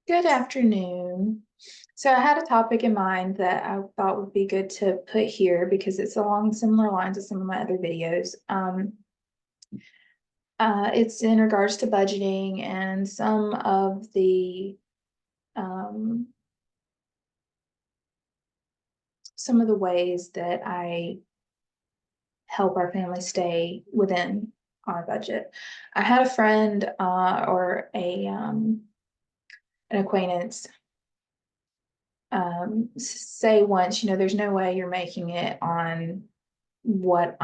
Good afternoon. So I had a topic in mind that I thought would be good to put here because it's along similar lines of some of my other videos. It's in regards to budgeting and um, some of the ways that I help our family stay within our budget. I had a friend or an acquaintance say once, there's no way you're making it on what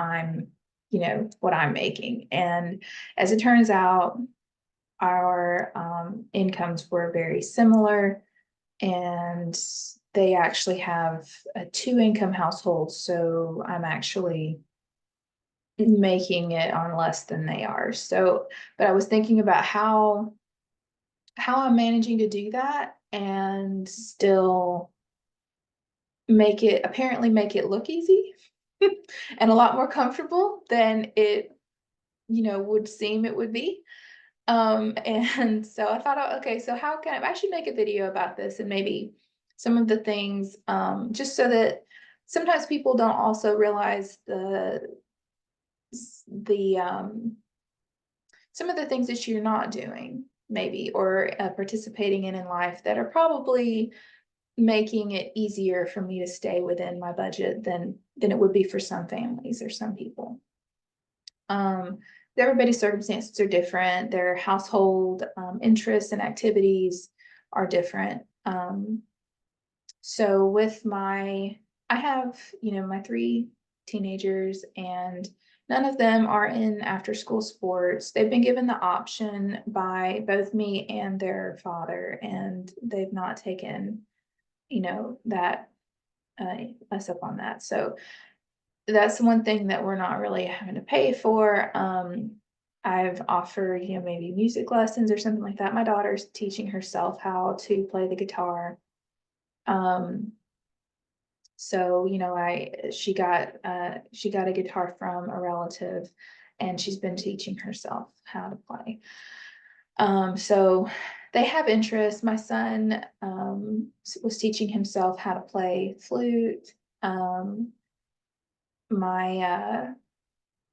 what I'm making. And as it turns out, our incomes were very similar, and they actually have a two-income household. So I'm actually making it on less than they are. So, but I was thinking about how I'm managing to do that and still make it look easy and a lot more comfortable than it would seem it would be. And so I thought, oh, okay, so how can I actually make a video about this and maybe some of the things, just so that sometimes people don't also realize the some of the things that you're not doing maybe, or participating in life that are probably making it easier for me to stay within my budget than it would be for some families or some people. Um, Everybody's circumstances are different. Their household interests and activities are different. So I have, my three teenagers, and none of them are in after school sports. They've been given the option by both me and their father, and they've not taken, that us up on that. So that's one thing that we're not really having to pay for. I've offered, maybe music lessons or something like that. My daughter's teaching herself how to play the guitar. Um, so, she got a guitar from a relative, and she's been teaching herself how to play. So they have interest. My son was teaching himself how to play flute. My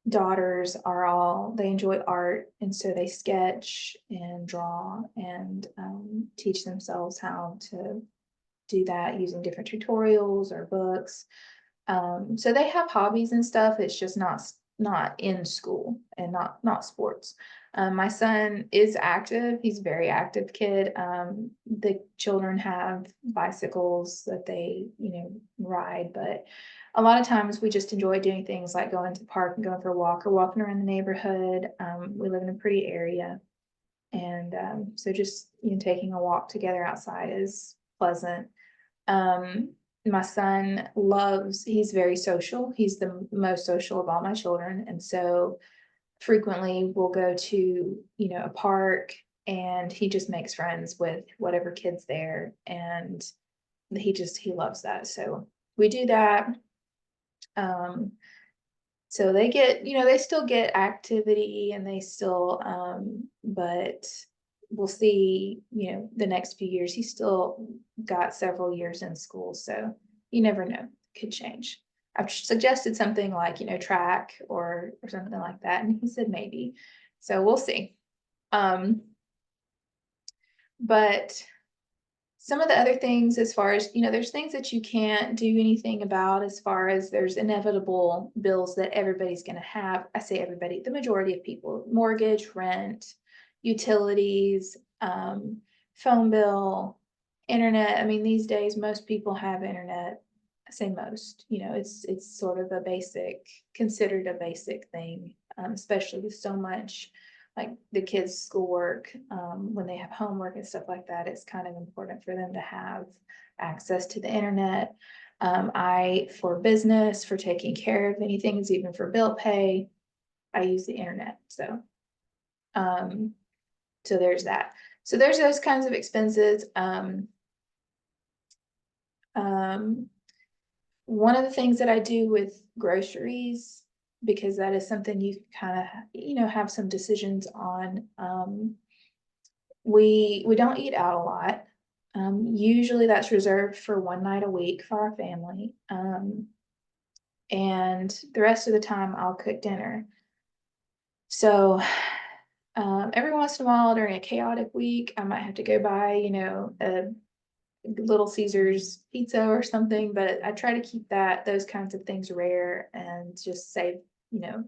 daughters they enjoy art, and so they sketch and draw and teach themselves how to do that using different tutorials or books. So they have hobbies and stuff. It's just not in school and not sports. My son is active. He's a very active kid. The children have bicycles that they, ride, but a lot of times we just enjoy doing things like going to the park and going for a walk or walking around the neighborhood. We live in a pretty area, and so just taking a walk together outside is pleasant. My son he's very social. He's the most social of all my children. And so frequently we'll go to, a park, and he just makes friends with whatever kids there. And he loves that. So we do that. Um, so they still get activity, and they still, but we'll see, the next few years. He's still got several years in school, so you never know, could change. I've suggested something like, track or something like that, and he said maybe. So we'll see. But some of the other things, as far as, there's things that you can't do anything about, as far as there's inevitable bills that everybody's going to have. I say everybody, the majority of people: mortgage, rent, utilities, phone bill, internet. I mean, these days, most people have internet. I say most, it's sort of considered a basic thing, especially with so much like the kids' schoolwork, when they have homework and stuff like that. It's kind of important for them to have access to the internet. For business, for taking care of anything, even for bill pay, I use the internet. Um, so there's that. So there's those kinds of expenses. One of the things that I do with groceries, because that is something you kind of, have some decisions on. We don't eat out a lot. Usually that's reserved for one night a week for our family. And the rest of the time I'll cook dinner. So every once in a while during a chaotic week, I might have to go buy, a Little Caesars pizza or something, but I try to keep those kinds of things rare and just save, you know,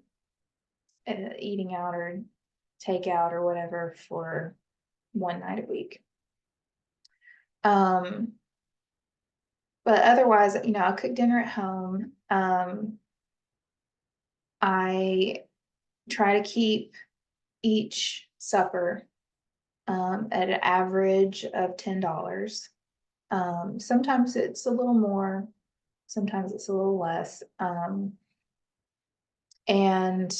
eating out or takeout or whatever for one night a week. But otherwise, I'll cook dinner at home. I try to keep each supper at an average of $10. Sometimes it's a little more, sometimes it's a little less. And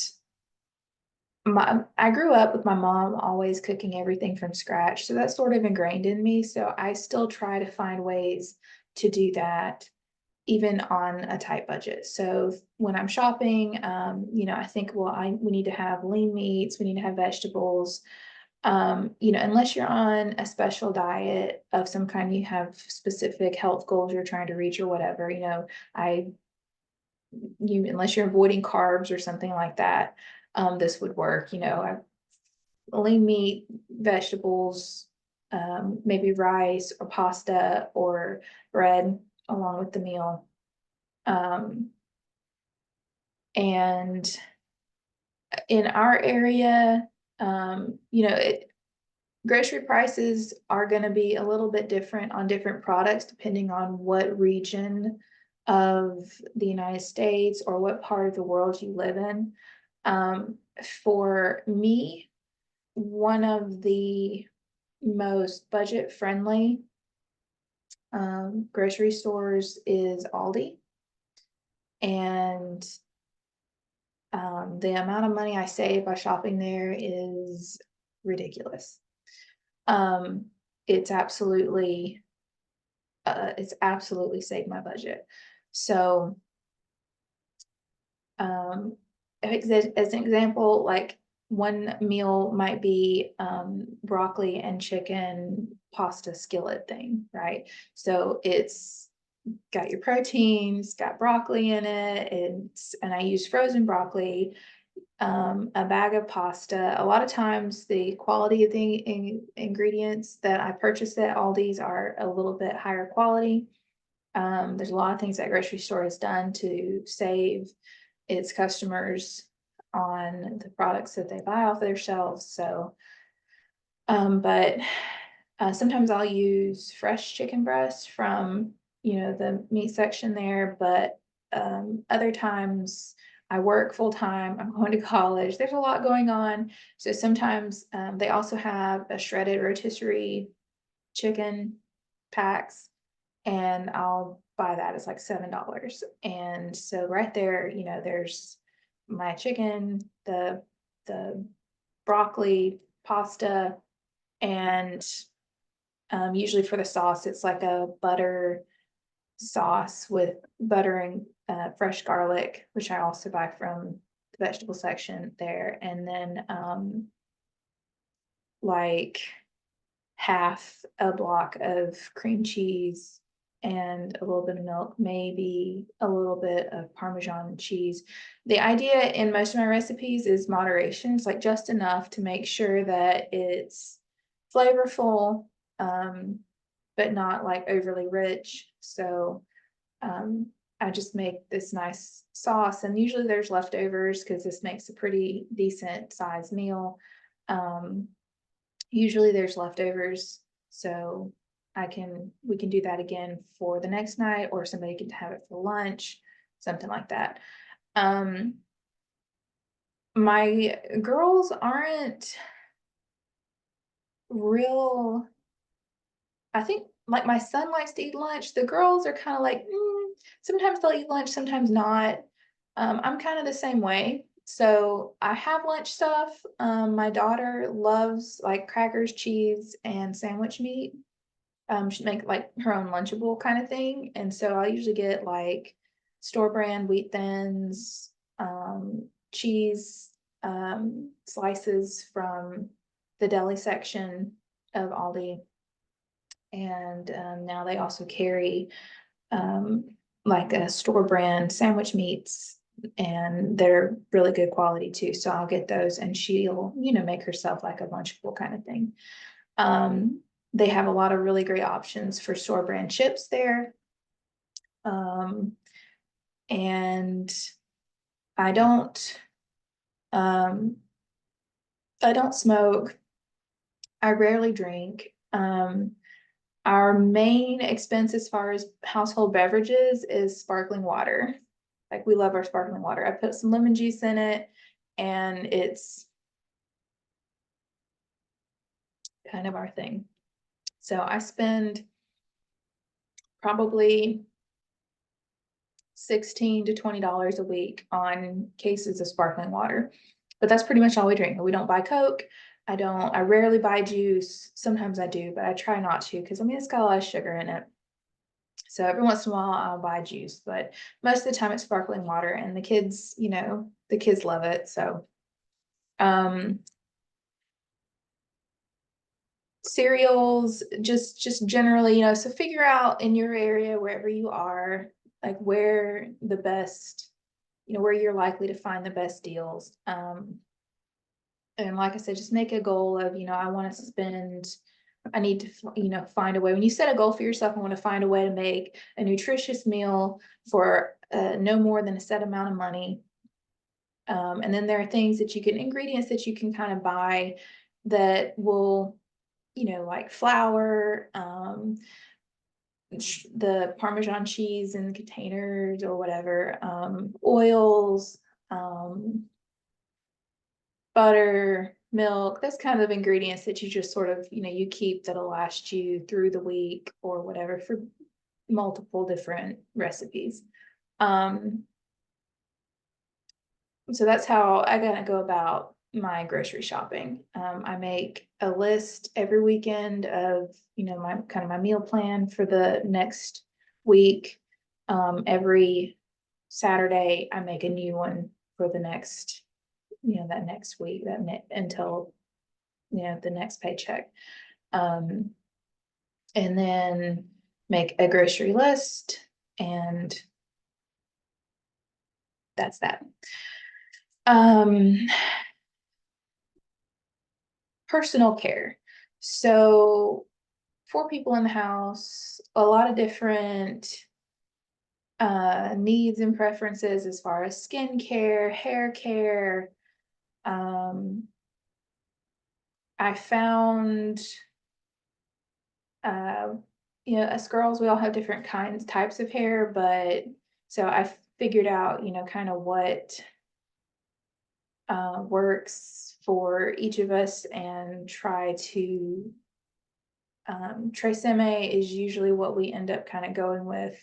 I grew up with my mom always cooking everything from scratch, so that's sort of ingrained in me. So I still try to find ways to do that, even on a tight budget. So when I'm shopping, I think, well, we need to have lean meats, we need to have vegetables. Unless you're on a special diet of some kind, you have specific health goals you're trying to reach or whatever, I unless you're avoiding carbs or something like that, this would work. Lean meat, vegetables, maybe rice or pasta or bread along with the meal. And in our area, grocery prices are going to be a little bit different on different products depending on what region of the United States or what part of the world you live in. For me, one of the most budget friendly grocery stores is Aldi. And the amount of money I save by shopping there is ridiculous. Um, it's absolutely saved my budget. So, as an example, like one meal might be broccoli and chicken pasta skillet thing, right? So it's got your proteins, got broccoli in it, and I use frozen broccoli, a bag of pasta. A lot of times the quality of the ingredients that I purchase at Aldi's are a little bit higher quality. There's a lot of things that grocery store has done to save its customers on the products that they buy off their shelves. So, but sometimes I'll use fresh chicken breast from, the meat section there, but other times I work full time, I'm going to college, there's a lot going on. So sometimes they also have a shredded rotisserie chicken packs, and I'll buy that. It's like $7. And so right there, there's my chicken, the broccoli, pasta, and usually for the sauce, it's like a butter sauce with butter and fresh garlic, which I also buy from the vegetable section there. And then like half a block of cream cheese and a little bit of milk, maybe a little bit of Parmesan cheese. The idea in most of my recipes is moderation. It's like just enough to make sure that it's flavorful, but not like overly rich. So I just make this nice sauce, and usually there's leftovers because this makes a pretty decent sized meal. Usually there's leftovers, so we can do that again for the next night, or somebody can have it for lunch, something like that. My girls aren't real. I think like my son likes to eat lunch. The girls are kind of like, sometimes they'll eat lunch, sometimes not. I'm kind of the same way. So I have lunch stuff. My daughter loves like crackers, cheese, and sandwich meat. She'd make like her own Lunchable kind of thing. And so I'll usually get like store brand wheat thins, cheese, slices from the deli section of Aldi. And now they also carry like a store brand sandwich meats, and they're really good quality too. So I'll get those, and she'll, make herself like a Lunchable kind of thing. They have a lot of really great options for store brand chips there. And I don't, um, I don't smoke. I rarely drink. Our main expense as far as household beverages is sparkling water. Like, we love our sparkling water. I put some lemon juice in it, and it's kind of our thing. So I spend probably $16 to $20 a week on cases of sparkling water. But that's pretty much all we drink. We don't buy Coke. I rarely buy juice. Sometimes I do, but I try not to, because it's got a lot of sugar in it. So every once in a while I'll buy juice, but most of the time it's sparkling water, and the kids, the kids love it. So, cereals, just generally, so figure out in your area, wherever you are, like where the best, where you're likely to find the best deals. And like I said, just make a goal of, I need to, find a way. When you set a goal for yourself, I want to find a way to make a nutritious meal for no more than a set amount of money. And then there are ingredients that you can kind of buy that will, like flour, the Parmesan cheese in the containers or whatever, oils, butter, milk, those kind of ingredients that you just sort of, you keep that'll last you through the week or whatever for multiple different recipes. So that's how I gotta go about my grocery shopping. I make a list every weekend of, my kind of my meal plan for the next week. Every Saturday, I make a new one for the next, that next week, until, the next paycheck. And then make a grocery list, and that's that. Personal care. So 4 people in the house, a lot of different needs and preferences as far as skin care, hair care. I found, uh, us girls, we all have different types of hair, but so I figured out, kind of what works for each of us, and try to, Tresemme is usually what we end up kind of going with.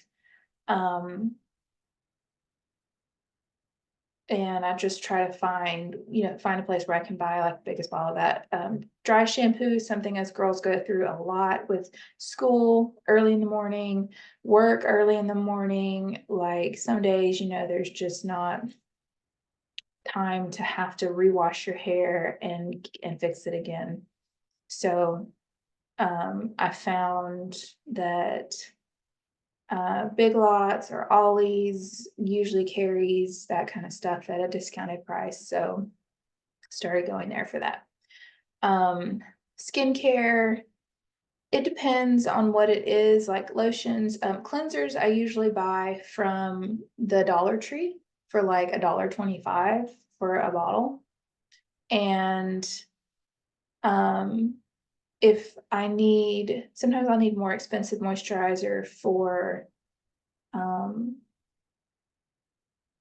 And I just try to find a place where I can buy like the biggest bottle of that. Dry shampoo is something us girls go through a lot with school early in the morning, work early in the morning. Like, some days, there's just not time to have to rewash your hair and fix it again. So I found that Big Lots or Ollie's usually carries that kind of stuff at a discounted price, so started going there for that. Skincare, it depends on what it is. Like lotions, cleansers, I usually buy from the Dollar Tree for like $1.25 for a bottle. And if sometimes I'll need more expensive moisturizer for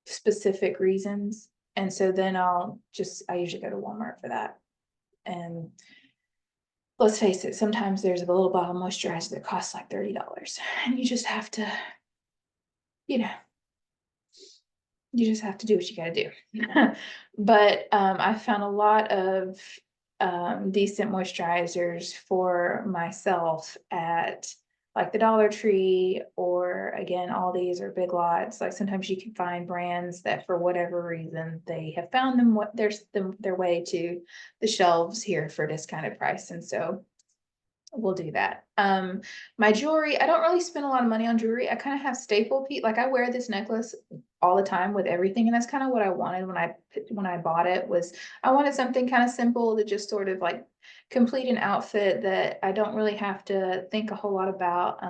specific reasons. And so then I usually go to Walmart for that. And let's face it, sometimes there's a little bottle of moisturizer that costs like $30, and you just have to, you know, you just have to do what you gotta do. But I found a lot of decent moisturizers for myself at like the Dollar Tree, or again, Aldi's or Big Lots. Like, sometimes you can find brands that for whatever reason they have found their way to the shelves here for a discounted price. And so we'll do that. My jewelry, I don't really spend a lot of money on jewelry. I kind of have staple piece, like I wear this necklace all the time with everything, and that's kind of what I wanted when I bought it. Was I wanted something kind of simple to just sort of like complete an outfit that I don't really have to think a whole lot about.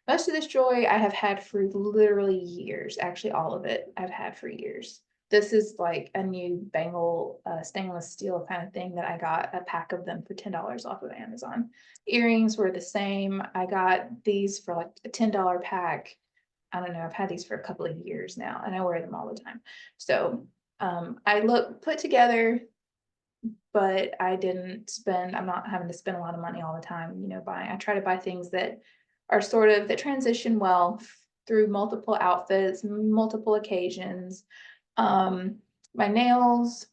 Most of this jewelry I have had for literally years. Actually, all of it I've had for years. This is like a new bangle, stainless steel kind of thing that I got a pack of them for $10 off of Amazon. Earrings were the same. I got these for like a $10 pack. I don't know, I've had these for a couple of years now and I wear them all the time. So I look put together, but I'm not having to spend a lot of money all the time, buying. I try to buy things that are sort of that transition well through multiple outfits, multiple occasions. My nails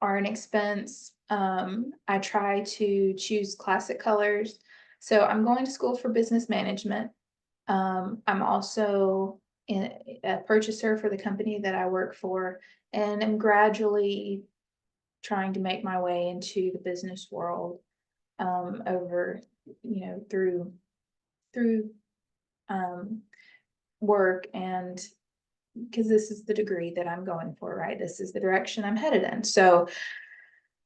are an expense. I try to choose classic colors. So I'm going to school for business management. I'm also a purchaser for the company that I work for, and I'm gradually trying to make my way into the business world over, through um, work, and because this is the degree that I'm going for, right? This is the direction I'm headed in. So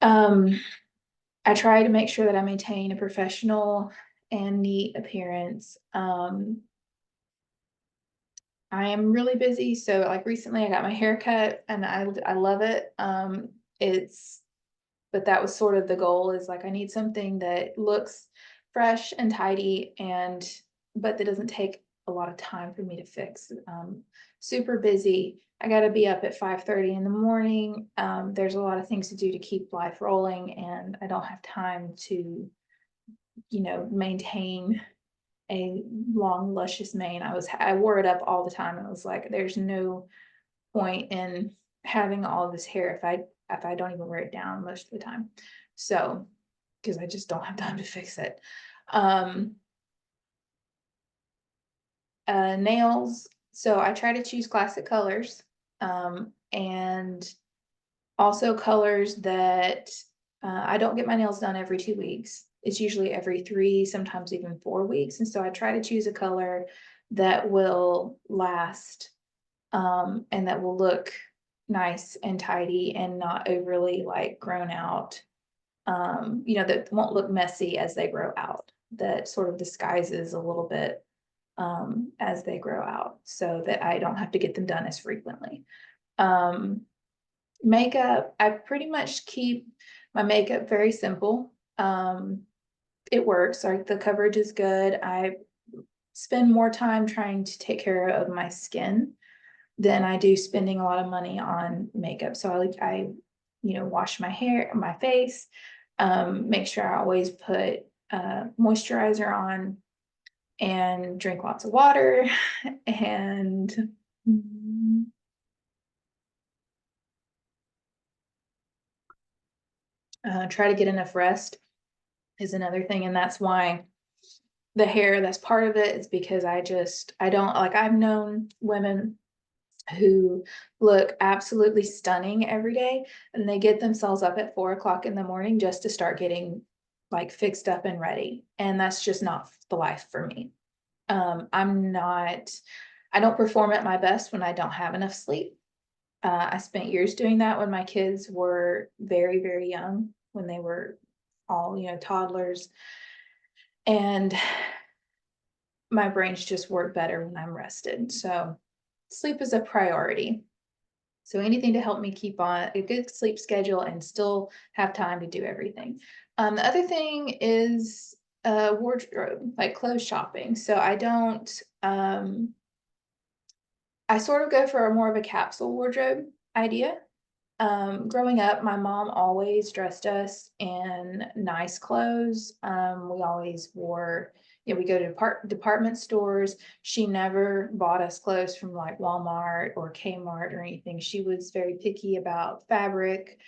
I try to make sure that I maintain a professional and neat appearance. I am really busy. So like recently I got my hair cut and I love it. It's, but that was sort of the goal, is like, I need something that looks fresh and tidy but that doesn't take a lot of time for me to fix. Super busy. I got to be up at 5:30 in the morning. There's a lot of things to do to keep life rolling, and I don't have time to, maintain a long, luscious mane. I wore it up all the time, and I was like, there's no point in having all of this hair if I don't even wear it down most of the time. So, because I just don't have time to fix it. Nails. So I try to choose classic colors, and also colors that I don't get my nails done every 2 weeks. It's usually every 3, sometimes even 4 weeks. And so I try to choose a color that will last, and that will look nice and tidy and not overly like grown out. That won't look messy as they grow out, that sort of disguises a little bit as they grow out, so that I don't have to get them done as frequently. Makeup, I pretty much keep my makeup very simple. It works, like the coverage is good. I spend more time trying to take care of my skin than I do spending a lot of money on makeup. So I wash my hair, my face, make sure I always put moisturizer on, and drink lots of water, and try to get enough rest is another thing. And that's why the hair, that's part of it, is because I don't like, I've known women who look absolutely stunning every day, and they get themselves up at 4 o'clock in the morning just to start getting like fixed up and ready. And that's just not the life for me. I don't perform at my best when I don't have enough sleep. I spent years doing that when my kids were very, very young, when they were all, toddlers. And my brains just work better when I'm rested. So sleep is a priority. So anything to help me keep on a good sleep schedule and still have time to do everything. The other thing is wardrobe, like clothes shopping. So I sort of go for more of a capsule wardrobe idea. Growing up, my mom always dressed us in nice clothes. We always wore, we go to department stores. She never bought us clothes from like Walmart or Kmart or anything. She was very picky about fabric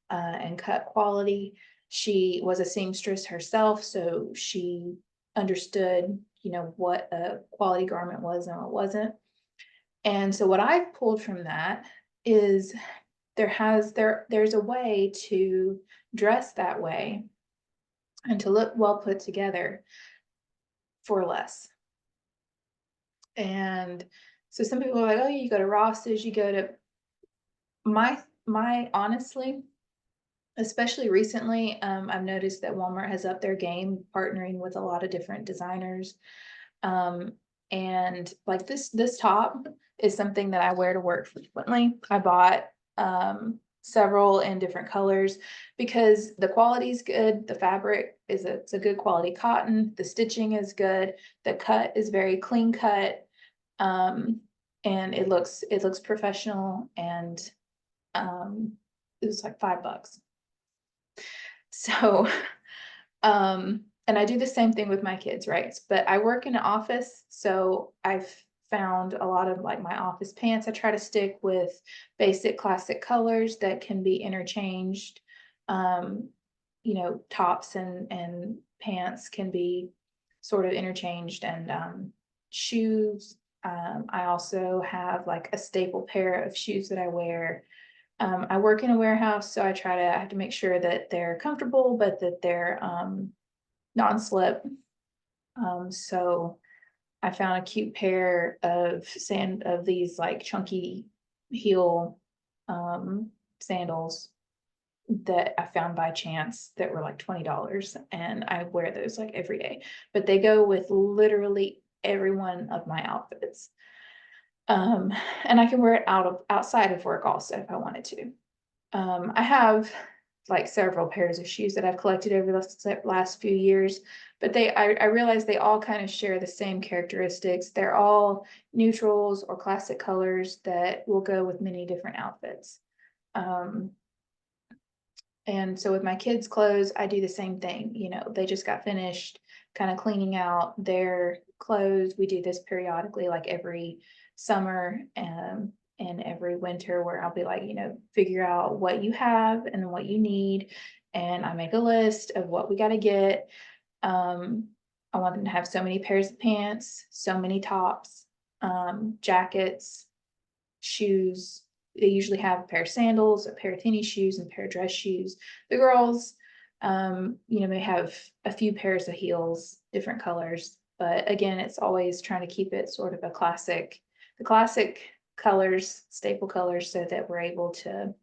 and cut quality. She was a seamstress herself, so she understood, what a quality garment was and what wasn't. And so what I've pulled from that is there's a way to dress that way and to look well put together for less. And so some people are like, oh, you go to Ross's, you go to my honestly, especially recently, I've noticed that Walmart has upped their game, partnering with a lot of different designers. Um, and like this top is something that I wear to work frequently. I bought several in different colors because the quality is good. The fabric is it's a good quality cotton. The stitching is good. The cut is very clean cut. Um, and it looks professional, and it was like $5. So, and I do the same thing with my kids, right? But I work in an office, so I've found a lot of like my office pants. I try to stick with basic classic colors that can be interchanged. Um, tops and pants can be sort of interchanged, and shoes. I also have like a staple pair of shoes that I wear. I work in a warehouse, so I have to make sure that they're comfortable, but that they're non-slip. So I found a cute pair of these like chunky heel sandals that I found by chance that were like $20, and I wear those like every day. But they go with literally every one of my outfits. And I can wear it outside of work also if I wanted to. I have like several pairs of shoes that I've collected over the last few years, but I realize they all kind of share the same characteristics. They're all neutrals or classic colors that will go with many different outfits. Um, and so with my kids' clothes, I do the same thing. They just got finished kind of cleaning out their clothes. We do this periodically, like every summer and every winter, where I'll be like, figure out what you have and what you need. And I make a list of what we got to get. Um, I want them to have so many pairs of pants, so many tops, jackets, shoes. They usually have a pair of sandals, a pair of tennis shoes, and a pair of dress shoes. The girls, may have a few pairs of heels, different colors. But again, it's always trying to keep it sort of the classic colors, staple colors, so that we're able to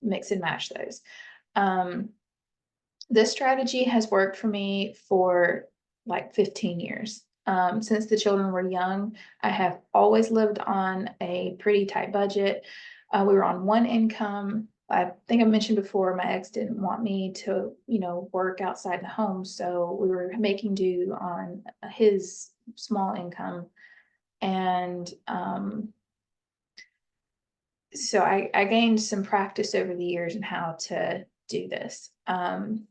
mix and match those. This strategy has worked for me for like 15 years. Since the children were young, I have always lived on a pretty tight budget. We were on one income. I think I mentioned before, my ex didn't want me to, work outside the home. So we were making do on his small income. And so I gained some practice over the years in how to do this. And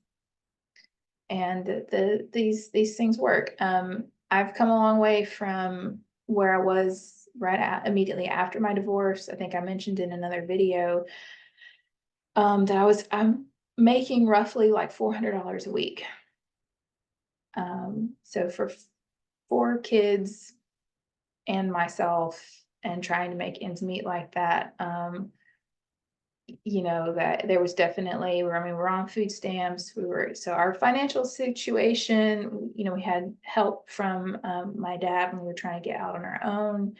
these things work. I've come a long way from where I was immediately after my divorce. I think I mentioned in another video that I'm making roughly like $400 a week. So for 4 kids and myself, and trying to make ends meet like that, that there was definitely, we're on food stamps. So our financial situation, we had help from my dad when we were trying to get out on our own.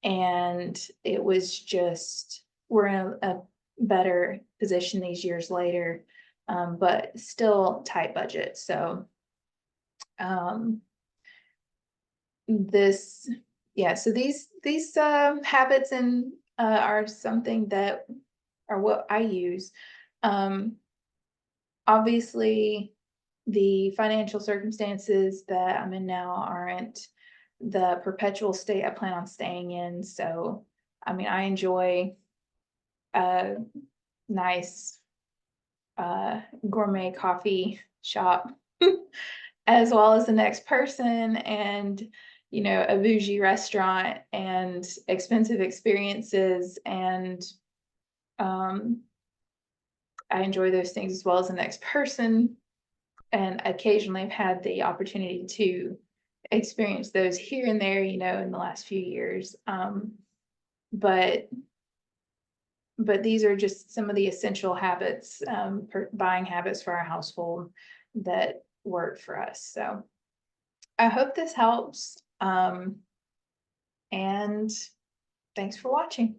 And it was just, we're in a better position these years later, but still tight budget. So this, yeah, so these habits and are something that are what I use. Um, Obviously, the financial circumstances that I'm in now aren't the perpetual state I plan on staying in. So, I enjoy a nice gourmet coffee shop as well as the next person, and a bougie restaurant and expensive experiences, and I enjoy those things as well as the next person. And occasionally I've had the opportunity to experience those here and there, in the last few years. But these are just some of the essential habits, buying habits for our household that worked for us. So I hope this helps. And thanks for watching.